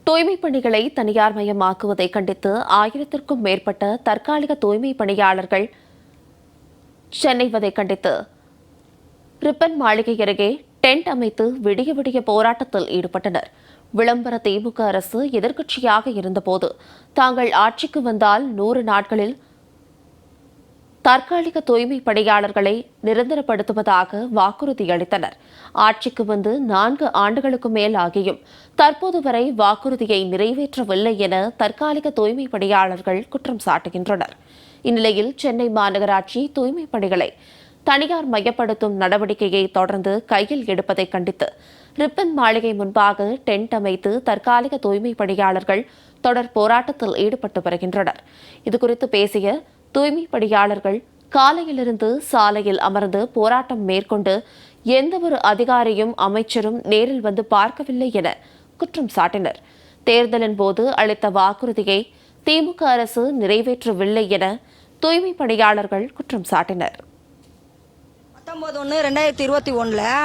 தூய்மை பணிகளை தனியார் மயமாக்குவதை கண்டித்து 1000க்கும் மேற்பட்ட தற்காலிக தூய்மை பணியாளர்கள் சென்னை கண்டித்து ரிப்பன் மாளிகை அருகே டென்ட் அமைத்து விடிய விடிய போராட்டத்தில் ஈடுபட்டனர். விளம்பர திமுக அரசு எதிர்க்கட்சியாக இருந்தபோது தாங்கள் ஆட்சிக்கு வந்தால் 100 நாட்களில் தற்காலிக தூய்மை பணியாளர்களை நிரந்தரப்படுத்துவதாக வாக்குறுதி அளித்தனர். ஆட்சிக்கு வந்து 4 ஆண்டுகளுக்கு மேல் ஆகியும் தற்போது வரை வாக்குறுதியை நிறைவேற்றவில்லை என தற்காலிக தூய்மை பணியாளர்கள் குற்றம் சாட்டுகின்றனர். இந்நிலையில் சென்னை மாநகராட்சி தூய்மை பணிகளை தனியார் மையப்படுத்தும் நடவடிக்கையை தொடர்ந்து கையில் எடுப்பதை கண்டித்து ரிப்பன் மாளிகை முன்பாக டென்ட் அமைத்து தற்காலிக தூய்மை பணியாளர்கள் தொடர் போராட்டத்தில் ஈடுபட்டு வருகின்றனர். இதுகுறித்து பேசிய தூய்மை பணியாளர்கள் காலையிலிருந்து சாலையில் அமர்ந்து போராட்டம் மேற்கொண்டு எந்தவொரு அதிகாரியும் அமைச்சரும் நேரில் வந்து பார்க்கவில்லை என குற்றம் சாட்டினர். தேர்தலின் போது அளித்த வாக்குறுதியை திமுக அரசு நிறைவேற்றவில்லை என தூய்மை பணியாளர்கள் குற்றம் சாட்டினர். 19/1/2021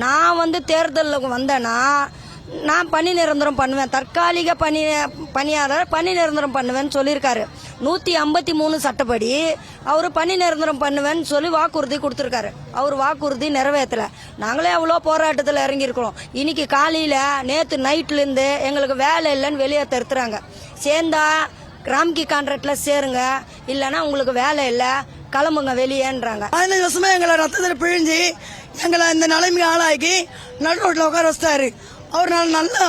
நான் தேர்தலில் வந்தேன்னா நான் பணி நிரந்தரம் பண்ணுவேன், தற்காலிக பணியாளர் பணி நிரந்தரம் பண்ணுவேன்னு சொல்லியிருக்காரு. 153 சட்டப்படி அவர் பணி நிரந்தரம் பண்ணுவேன்னு சொல்லி வாக்குறுதி கொடுத்துருக்காரு. அவர் வாக்குறுதி நிறைவேற்றல. நாங்களே அவ்வளோ போராட்டத்தில் இறங்கியிருக்கிறோம். இன்னைக்கு காலையில் நேற்று நைட்லேருந்து எங்களுக்கு வேலை இல்லைன்னு வெளியே தருத்துறாங்க. சேர்ந்தா ராம்கி கான்ட்ராக்டில் சேருங்க, இல்லைன்னா உங்களுக்கு வேலை இல்லை, கிளம்புங்க வெளியேன்றாங்க. 15 வருஷமா எங்களை ரத்தத்தில் பிழிஞ்சு எங்களை இந்த நிலைமைக்கு ஆளாக்கி நடு ரோட்டில் உட்கார வச்சிட்டாரு. அவர் நல்லா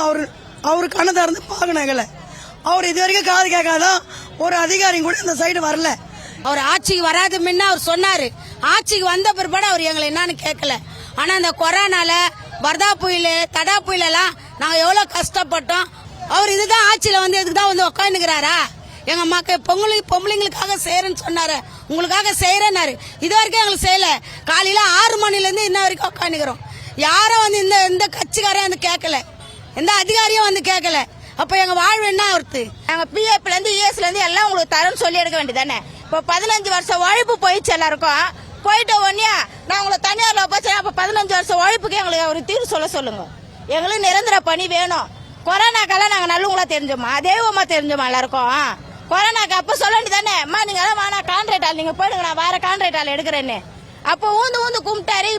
அவரு கண்ணை திறந்து பார்க்கணும் எங்களை. அவர் இது வரைக்கும் காது கேட்காதான் ஒரு அதிகாரியும் கூட இந்த சைடு வரல. அவர் ஆட்சிக்கு வராது முன்ன அவர் சொன்னாரு, ஆட்சிக்கு வந்த பிற்பாடு அவர் எங்களை என்னன்னு கேட்கல. ஆனா இந்த கொரோனால வர்தா புயல் தடா புயல் எல்லாம் நாங்க எவ்வளவு கஷ்டப்பட்டோம். அவர் இதுதான் ஆட்சியில இதுக்குதான் உட்காந்துக்கிறாரா? எங்க மக்கள் பொம்பளைங்களுக்காக செய்யறேன்னு சொன்னாரு, உங்களுக்காக செய்யறேன்னாரு. இது வரைக்கும் எங்களுக்கு செய்யல. காலையில 6 மணில இருந்து இன்ன வரைக்கும் உட்காந்துக்கிறோம். யாரும் இந்த கட்சிக்காரையும் கேட்கல, எந்த அதிகாரியும் கேட்கல. அப்ப எங்க வாழ்வு என்ன ஆகுது? நாங்க பிஎஃப்ல இருந்து இஎஸ்ல இருந்து எல்லாம் உங்களுக்கு தரேன்னு சொல்லி எடுக்க வேண்டியதானே. இப்ப 15 வருஷம் உழைப்பு போயிடுச்சு எல்லாருக்கும். போயிட்ட உடனே நான் உங்களை தனியார்ல போச்சு. அப்ப 15 வருஷம் உழைப்புக்கு எங்களுக்கு ஒரு தீர்வு சொல்லுங்க. எங்களுக்கு நிரந்தர பணி வேணும். கொரோனாக்கெல்லாம் நாங்க நல்லவங்களா தெரிஞ்சோமா, தெய்வமா தெரிஞ்சோமா எல்லாருக்கும்? கொரோனாக்கு அப்ப சொல்ல வேண்டியதானே, அம்மா நீங்க எல்லாம் கான்ட்ராக்ட் ஆள் நீங்க போயிடுங்க, நான் வேற கான்ட்ராக்ட் ஆள் எடுக்கிறேன்னு. அப்ப ஊந்து கும்பிட்டாரு.